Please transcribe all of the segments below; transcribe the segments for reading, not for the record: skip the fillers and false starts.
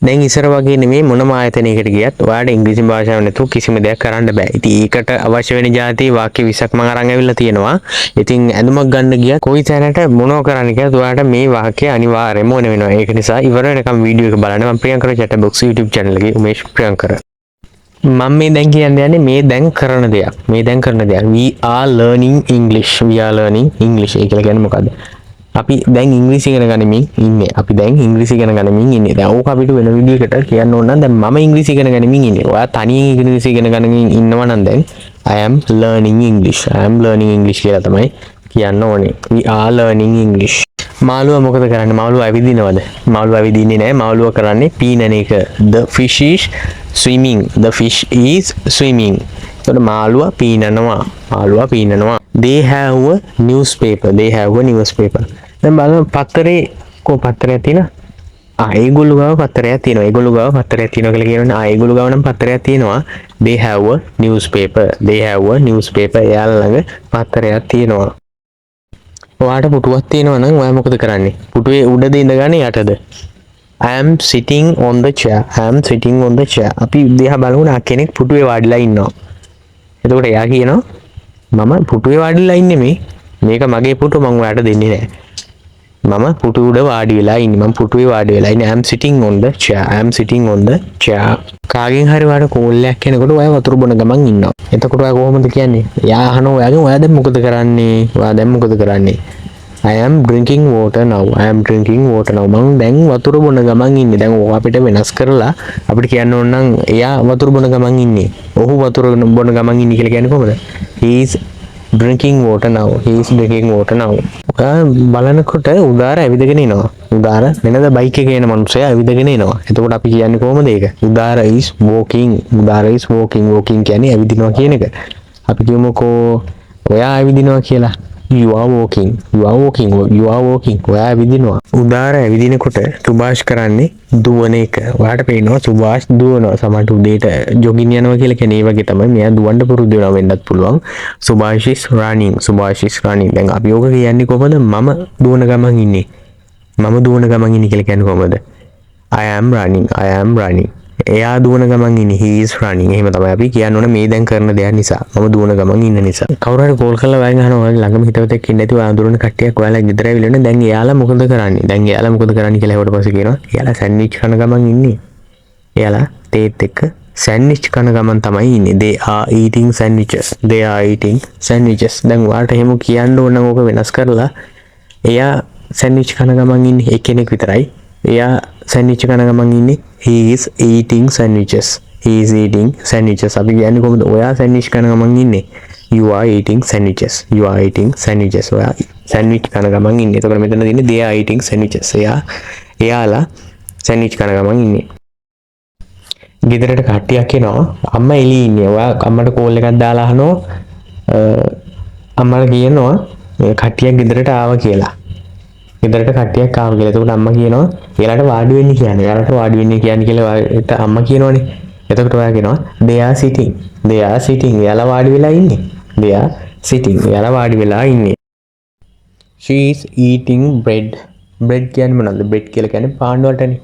දැන් ඉස්සර වගේ නෙමෙයි මොනම ආයතනයකට ගියත් ඔයාලට ඉංග්‍රීසි භාෂාව නැතුව කිසිම දෙයක් කරන්න බෑ. ඉතින් ඒකට අවශ්‍ය වෙන જાති වාක්‍ය 20ක් මම අරන් ඇවිල්ලා තියෙනවා. ඉතින් ඇඳුමක් ගන්න ගියත් කොයි තැනට මොනව කරන්න කියලා ඔයාලට මේ වාක්‍ය අනිවාර්යයෙන්ම ඕන වෙනවා. ඒක නිසා ඉවර වෙනකම් වීඩියෝ එක බලන්න. මම Priyankara chat box YouTube channel එකේ උමේෂ් ප්‍රියංකර. මම මේ දැන් කියන්නේ මේ දැන් කරන දෙයක්. මේ දැන් කරන දෙයක්. We are learning English. We are learning English. ඒ කියලා කියන්නේ මොකද්ද? අපි දැන් ඉංග්‍රීසි ඉගෙන ගනිමින් ඉන්නේ. අපි දැන් ඉංග්‍රීසි ඉගෙන ගනිමින් ඉන්නේ. දැන් ඕක අපිට වෙන විදිහකට කියන්න ඕන නම් දැන් මම ඉංග්‍රීසි ඉගෙන ගනිමින් ඉන්නේ. ඔයා තනියෙන් ඉංග්‍රීසි ඉගෙන ගනිමින් ඉන්නවා නම් දැන් I am learning English. I am learning English කියලා තමයි කියන්න ඕනේ. We are learning English. මාළුවා මොකද කරන්නේ? මාළුවා ඇවිදිනවද? මාළුවා ඇවිදින්නේ නැහැ. මාළුවා කරන්නේ පීනන එක. The fish is swimming. The fish is swimming. එතකොට මාළුවා පීනනවා. මාළුවා පීනනවා. They have a newspaper. They have a newspaper. දැන් බලන්න පත්තරේ කො පත්තරයක් තියෙනවා. ඒගොල්ලෝ ගාව පත්තරයක් තියෙනවා. ඒගොල්ලෝ ගාව පත්තරයක් තියෙනවා කියලා කියනවනේ. ඒගොල්ලෝ ගාව නම් පත්තරයක් තියෙනවා. They have a newspaper. They have a newspaper. එයාලා ළඟ පත්තරයක් තියෙනවා. ඔයාට පුටුවක් තියෙනවා නම් ඔයා මොකද කරන්නේ? පුටුවේ උඩද ඉඳගන්නේ යටද? I am sitting on the chair. I am sitting on the chair. අපි දිහා බලමුනා කෙනෙක් පුටුවේ වාඩිලා ඉන්නවා. එතකොට එයා කියනවා මම පුටුවේ වාඩිලා ඉන්නේ මේක මගේ පුටුව මම ඔයාලට දෙන්නේ නැහැ. මම පුටුව උඩ වාඩි වෙලා ඉන්නේ. මම පුටුවේ වාඩි වෙලා ඉන්නේ. I am sitting on the chair. I am sitting on the chair. කාගෙන් හරි වාට කෝල් එකක් එනකොට ඔයා වතුර බොන ගමන් ඉන්නවා. එතකොට ඔයා කොහොමද කියන්නේ? එයා අහනවා ඔයාගෙන් ඔයා දැන් මොකද කරන්නේ? ඔයා දැන් මොකද කරන්නේ? I am drinking water now. I am drinking water now. මම දැන් වතුර බොන ගමන් ඉන්නේ. දැන් ඔය අපිට වෙනස් කරලා අපිට කියන්න ඕන නම් එයා වතුර බොන ගමන් ඉන්නේ. ඔහු වතුර බොන ගමන් ඉන්නේ කියලා කියන්නේ කොහොමද? He is drinking water now. He is drinking water now. බලනකොට උදාර ඇවිදගෙන එනවා. උදාර වෙනද බයික් එකේ එන මිනිස්සයා ඇවිදගෙන එනවා. එතකොට අපි කියන්නේ කොහොමද ඒක? උදාර is walking. Udara is walking. walking කියන්නේ ඇවිදිනවා කියන එක. අපි කියමුකෝ ඔයා ඇවිදිනවා කියලා. You are walking. You are walking. You are walking. ඔයා ඇවිදිනවා. උදාර ඇවිදිනකොට සුභාෂ් කරන්නේ දුවන එක. ඔයාට පේනවා සුභාෂ් දුවනවා. සමහරට උදේට ජොගින් යනවා කියලා කියන්නේ ඒ වගේ තමයි. මෙයා දුවන්න පුරුදු වෙනවා වෙන්නත් පුළුවන්. සුභාෂ් is running. සුභාෂ් is running. දැන් අපි ඕක කියන්නේ කොහොමද? මම දුවන ගමන් ඉන්නේ. මම දුවන ගමන් ඉන්නේ කියලා කියන්නේ කොහොමද? I am running. I am running. එයා දුවන ගමන් ඉන්නේ. He is running. එහෙම තමයි අපි කියන්න ඕනේ මේ දැන් කරන දෙයක් නිසා. මම දුවන ගමන් ඉන්න නිසා. කවුරු හරි කෝල් කරලා වයින් අහනවා ඔයාලා ළඟම හිතවතෙක් ඉන්නේ නැතිව අඳුරන කට්ටියක් ඔයාලා ගෙදර ඇවිල්ලා ඉන්නේ. දැන් එයාලා මොකද කරන්නේ? දැන් එයාලා මොකද කරන්නේ කියලා හෙවට පස්සේ කියනවා. එයාලා සෑන්ඩ්විච් කන ගමන් ඉන්නේ. එයාලා තේත් එක්ක සෑන්ඩ්විච් කන ගමන් තමයි ඉන්නේ. They are eating sandwiches. They are eating sandwiches. දැන් ඔයාලට එහෙම කියන්න ඕන නම් ඕක වෙනස් කරලා එයා සෑන්ඩ්විච් කන ගමන් ඉන්නේ එක්කෙනෙක් විතරයි. එයා සෑන්ඩ්විච් කන ගමන් ඉන්නේ. He is eating sandwiches. He is eating sandwiches. අපි කියන්නේ කොහොමද? ඔයා සෑන්ඩ්විච් කන ගමන් ඉන්නේ. You are eating sandwiches. You are eating sandwiches. ඔයා සෑන්ඩ්විච් කන ගමන් ඉන්නේ. එතකොට මෙතන තියෙන්නේ they are eating sandwiches. එයාලා සෑන්ඩ්විච් කන ගමන් ඉන්නේ. ගෙදරට කට්ටියක් එනවා. අම්මා එළියේ ඉන්නේ. ඔයා අම්මට කෝල් එකක් දාලා අහනවා අම්මලා කියනවා කට්ටියක් ගෙදරට ආවා කියලා. ගෙදරට කට්ටියක් ආවා කියලා. එතකොට අම්මා කියනවා එයාලට වාඩි වෙන්න කියන්නේ. එයාලට වාඩි වෙන්න කියන්නේ කියලා අම්මා කියනවනේ. එතකොට ඔයා කියනවා they are sitting. They are sitting. එයාලා වාඩි වෙලා ඉන්නේ. They are sitting. එයාලා වාඩි වෙලා ඉන්නේ. She is eating bread. bread කියන්නේ මොනවද? bread කියලා කියන්නේ පාන් වලටනේ.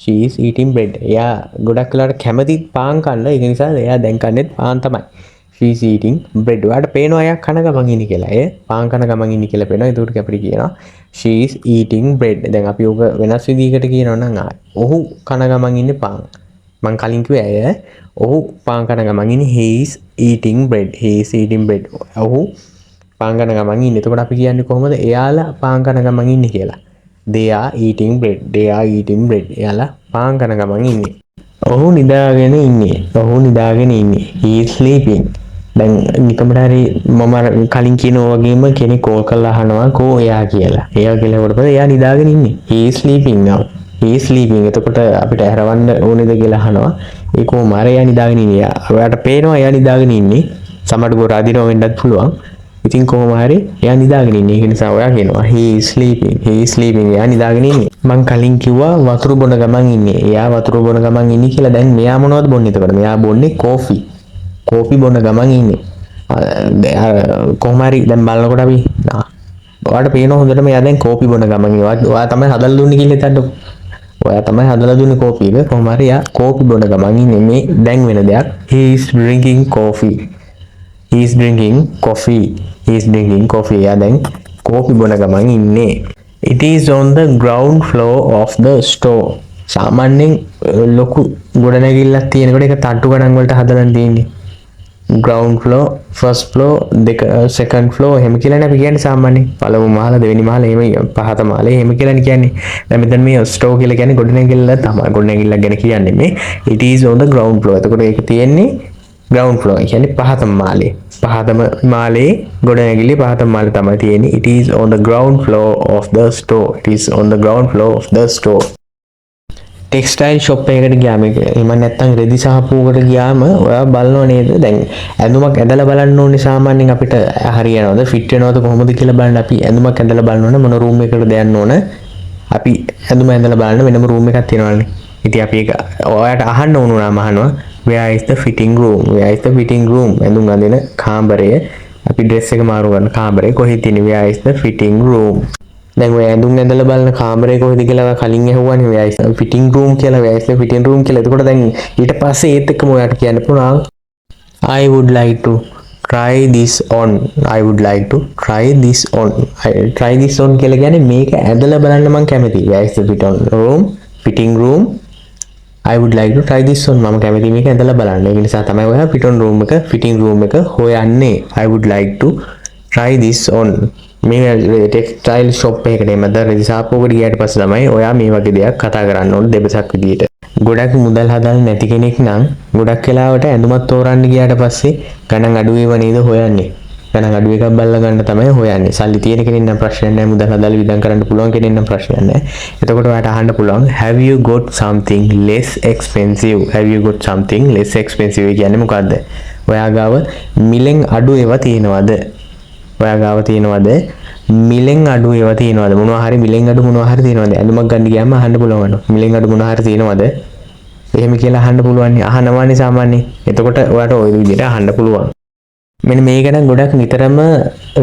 She is eating bread. එයා ගොඩක් වෙලාවට කැමති පාන් කන්න. ඒක නිසා එයා දැන් කන්නේ පාන් තමයි. She is eating bread. ඔයාලට පේනවා එයා කන ගමන් ඉන්නේ කියලා. පාන් කන ගමන් ඉන්නේ කියලා පේනවා. ඒකට අපිට කියනවා she is eating bread. දැන් අපි ඕක වෙනස් විදිහකට කියනවා නම් ඔහු කන ගමන් ඉන්නේ පාන්. මං කලින් කිව්වේ ඔහු පාන් කන ගමන් ඉන්නේ. He is eating bread. He is eating bread. ඔහු පාන් කන ගමන් ඉන්නේ. එතකොට අපි කියන්නේ කොහොමද? එයාලා පාන් කන ගමන් ඉන්නේ කියලා. They are eating bread. They are eating bread. එයාලා පාන් කන ගමන් ඉන්නේ. ඔහු නිදාගෙන ඉන්නේ. ඔහු නිදාගෙන ඉන්නේ. He is sleeping. දැන් නිකමට හරි මම කලින් කියනවා වගේම කෙනෙක් කෝල් කරලා අහනවා කෝ එයා කියලා. එයා කියලා කොට පස්සේ එයා නිදාගෙන ඉන්නේ. He is sleeping now. He is sleeping. එතකොට අපිට ඇරවන්න ඕනේද කියලා අහනවා. ඒ කොහොම හරි එයා නිදාගෙන ඉන්නේ. ඔයාලට පේනවා එයා නිදාගෙන ඉන්නේ. සමහරට ගොර අදිනව වෙන්නත් පුළුවන්. ඉතින් කොහොම හරි එයා නිදාගෙන ඉන්නේ. ඒක නිසා ඔයා කියනවා he is sleeping. He is sleeping. එයා නිදාගෙන ඉන්නේ. මං කලින් කිව්වා වතුර බොන ගමන් ඉන්නේ. එයා වතුර බොන ගමන් ඉන්නේ කියලා. දැන් මෙයා මොනවද බොන්නේ එතකොට? මෙයා බොන්නේ කෝෆි. කෝපි බොන ගමන් ඉන්නේ. කොහොම හරි දැන් බලනකොට අපි ඔයාලට පේනවා හොඳටම එයා දැන් කෝපි බොන ගමන් ඉන්නේ. ඔයා තමයි හදලා දුන්නේ කියලා හිතන්නකො. ඔයා තමයි හදලා දුන්නේ කෝපි එක. කොහොම හරි යා කෝපි බොන ගමන් ඉන්නේ මේ දැන් වෙන දෙයක්. He is drinking coffee. He is drinking coffee. He is drinking coffee. යා දැන් කෝපි බොන ගමන් ඉන්නේ. It is on the ground floor of the store. සාමාන්‍යයෙන් ලොකු ගොඩනැගිල්ලක් තියෙනකොට ඒක තට්ටු ගණන් වලට හදලා තියෙන්නේ. ground floor, first floor, second floor එහෙම කියලානේ අපි කියන්නේ සාමාන්‍යයෙන්. පළමු මහල, දෙවෙනි මහල, එහෙම පහත මහල එහෙම කියලානේ කියන්නේ. දැන් මෙතන මේ store කියලා කියන්නේ ගොඩනැගිල්ල තමයි. ගොඩනැගිල්ලක් ගැන කියන්නේ මේ. It is on the ground floor. එතකොට ඒක තියෙන්නේ ground floor. ඒ කියන්නේ පහතම මාලේ. පහතම මාලේ ගොඩනැගිලි පහතම මාලේ තමයි තියෙන්නේ. It is on the ground floor of the store. It is on the ground floor of the store. Textile shop එකකට ගියාම එහෙම නැත්නම් රෙදි සාප්පුවකට ගියාම ඔයා බලනව නේද දැන් ඇඳුමක් ඇඳලා බලන්න ඕනේ සාමාන්‍යයෙන් අපිට හරියනවද ෆිට වෙනවද කොහොමද කියලා බලන්න අපි ඇඳුමක් ඇඳලා බලනවනේ මොන රූම් එකකටද යන්න ඕන අපි ඇඳුම ඇඳලා බලන්න වෙනම රූම් එකක් තියෙනවනේ ඉතින් අපි ඒක ඔයාලට අහන්න ඕන නම් අහනවා where is the fitting room where is the fitting room ඇඳුම් අඳින කාමරය අපි ඩ්‍රෙස් එක මාරු කරන කාමරේ කොහෙද තියෙන්නේ where is the fitting room දැන් ඔය ඇඳුම් ඇඳලා බලන කාමරේ කොහෙද කියලා කලින් ඇහුවානේ where is the fitting room කියලා where is the fitting room කියලා. එතකොට දැන් ඊට පස්සේ ඒත් එක්කම ඔයාලට කියන්න පුළුවන් I would like to try this on. I would like to try this on. try this on කියලා කියන්නේ මේක ඇඳලා බලන්න මම කැමතියි. where is the fitting room I would like to try this on. මම කැමතියි මේක ඇඳලා බලන්න. ඒ නිසා තමයි ඔයා fitting room එක හොයන්නේ. I would like to try this on. මේ ටෙක්ස්ටයිල් ෂොප් එකකට එමෙද රෙදි සාප්පුවකට ගියාට පස්සේ තමයි ඔයා මේ වගේ දෙයක් කතා කරන්න ඕනේ දෙබසක් විදියට. ගොඩක් මුදල් හදන්න නැති කෙනෙක් නම් ගොඩක් වෙලාවට ඇඳුමක් තෝරන්න ගියාට පස්සේ ගණන් අඩු ඒවා නේද හොයන්නේ. ගණන් අඩු එකක් බලලා ගන්න තමයි හොයන්නේ. සල්ලි තියෙන කෙනෙක් නම් ප්‍රශ්නයක් නැහැ මුදල් හදලා විඳන් කරන්න පුළුවන් කෙනෙක් නම් ප්‍රශ්නයක් නැහැ. එතකොට ඔයාට අහන්න පුළුවන් have you got something less expensive? have you got something less expensive කියන්නේ මොකද්ද? ඔයා ගාව මිලෙන් අඩු ඒවා තියෙනවද? ඔයා ගාව තියෙනවද මිලෙන් අඩු ඒවා තියෙනවද මොනවා හරි මිලෙන් අඩු මොනවා හරි තියෙනවද ඇඳුමක් ගන්න ගියාම අහන්න පුළුවන් මිලෙන් අඩු මොනවා හරි තියෙනවද එහෙම කියලා අහන්න පුළුවන් අහනවානේ සාමාන්‍යයෙන් එතකොට ඔයාට ওই විදිහට අහන්න පුළුවන් මෙන්න මේක නම් ගොඩක් නිතරම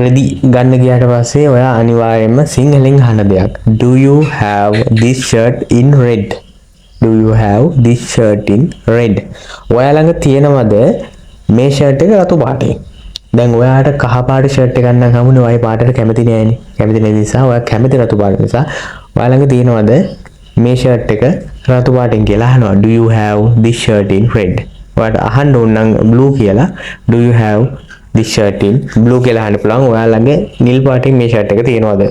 රෙදි ගන්න ගියාට පස්සේ ඔයා අනිවාර්යයෙන්ම සිංහලෙන් අහන දෙයක් do you have this shirt in red do you have this shirt in red ඔයා ළඟ තියෙනවද මේ ෂර්ට් එක රතු පාටේ දැන් ඔයාට කහ පාට ෂර්ට් එකක් ගන්න හම්බුනේ ඔය පාටට කැමති නෑනේ. කැමති නැති නිසා ඔයා කැමති රතු පාට නිසා ඔයා ළඟ තියෙනවද මේ ෂර්ට් එක රතු පාටෙන් කියලා අහනවා. Do you have this shirt in red? ඔයාට අහන්න ඕන නම් blue කියලා. Do you have this shirt in blue කියලා අහන්න පුළුවන්. ඔයා ළඟ නිල් පාටින් මේ ෂර්ට් එක තියෙනවද?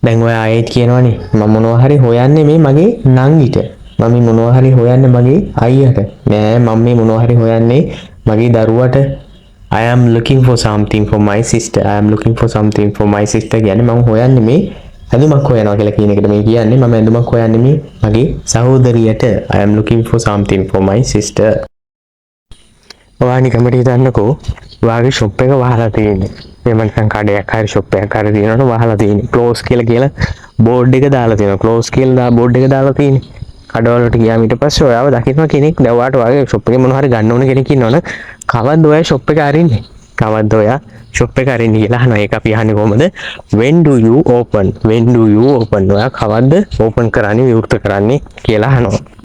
දැන් ඔයා ආයෙත් කියනවනේ මම මොනවා හරි හොයන්නේ මේ මගේ නංගිට. මම මේ මොනවා හරි හොයන්නේ මගේ අයියට. නෑ මම මේ මොනවා හරි හොයන්නේ මගේ දරුවට. I am looking for something for my sister. I am looking for something for my sister කියන්නේ මම හොයන්නේ මේ ඇඳුමක් හොයනවා කියලා කියන එකට මේ කියන්නේ මම ඇඳුමක් හොයන්නේ මේ මගේ සහෝදරියට. I am looking for something for my sister. ඔයා නිකම්ම හිතන්නකෝ ඔයාගේ ෂොප් එක වහලා තියෙන්නේ. එහෙම නැත්නම් කඩයක් හරි ෂොප් එකක් හරි තියෙනවනේ වහලා තියෙන්නේ. close කියලා බෝඩ් එක දාලා තියෙනවා. close කියලා බෝඩ් එක දාලා තියෙන්නේ. කඩවලට ගියාම ඊට පස්සේ ඔයාව දකින්න කෙනෙක් දැන් ඔයාට ඔයාගේ ෂොප් එකේ මොනවා හරි ගන්න ඕන කෙනෙක් ඉන්නවනේ කවද්ද ඔයා ෂොප් එක අරින්නේ කවද්ද ඔයා ෂොප් එක අරින්නේ කියලා අහනවා ඒක අපි අහන්නේ කොහමද when do you open ඔයා කවද්ද ඕපන් කරන්නේ විවෘත කරන්නේ කියලා අහනවා